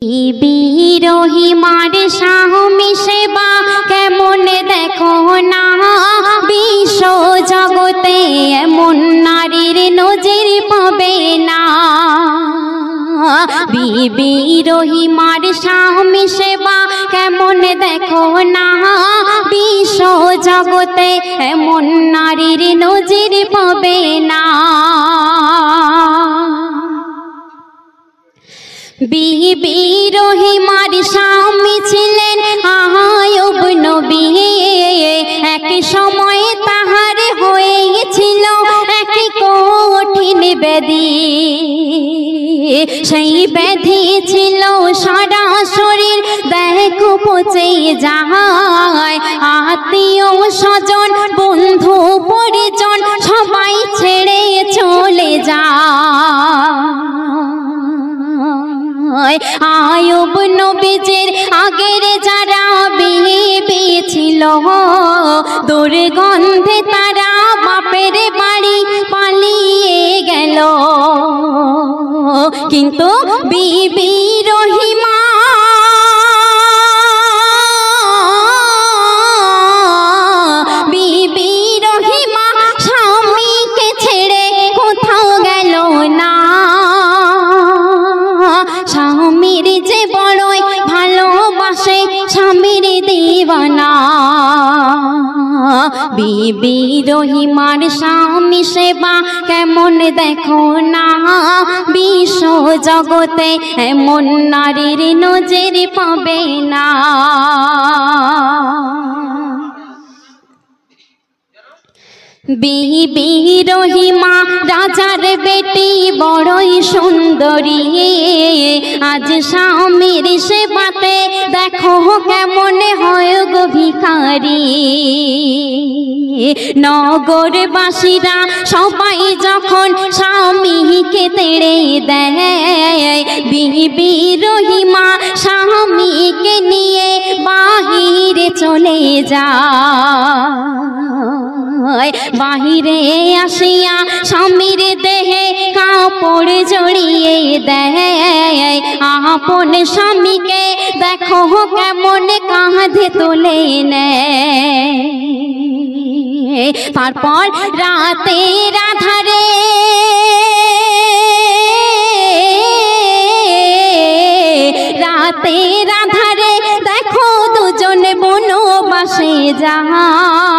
বিরোহী মার স্বামী সেবা কেমন দেখো না, বিশ্ব জগতে এমন নারীর নজির পাবে না। বিরোহী মার স্বামী সেবা কেমন দেখো না, বিশ্ব জগতে এমন নারীর নজির পাবে না। বিরোহী মার স্বামী ছিলেন আয়ুব নবী, এক সময় তাহার হয়েছিল এক কঠিন ব্যাধি। সেই ব্যাধি ছিল সারা শরীর দেখো পচে যায়, আত্মীয় স্বজন বন্ধু পরিজন সবাই ছেড়ে চলে যায়। আয়ুব নবীজির আগের যারা বিবি ছিল, দুর্গন্ধে তারা বাপের বাড়ি পালিয়ে গেল, কিন্তু বিবি রহিমা স্বামীকে ছেড়ে কোথাও গেল না। স্বামীর যে বড়ই ভালোবাসে, স্বামীর দিওয়ানা। বিবি রহিমার স্বামী সেবা কেমন দেখো না, বিশ্ব জগতে এমন নারীর নজির পাবে না। বিবি রহিমা রাজার বেটি বড়ই সুন্দরী, আজ স্বামীর সেবাতে দেখো কেমন হয় গো ভিখারি। নগরবাসীরা সবাই যখন স্বামীকে তেড়ে দেয়, বিবি রহিমা স্বামীকে নিয়ে বাহিরে চলে যায়। বাহিরে আসিয়া স্বামীর দেহে কাপড় জড়িয়ে দেয়, আপন স্বামীকে দেখো কেমন কাঁধে তুলে নেয়। তারপর রাতের আধারে দেখো দুজন বনবাসে যায়।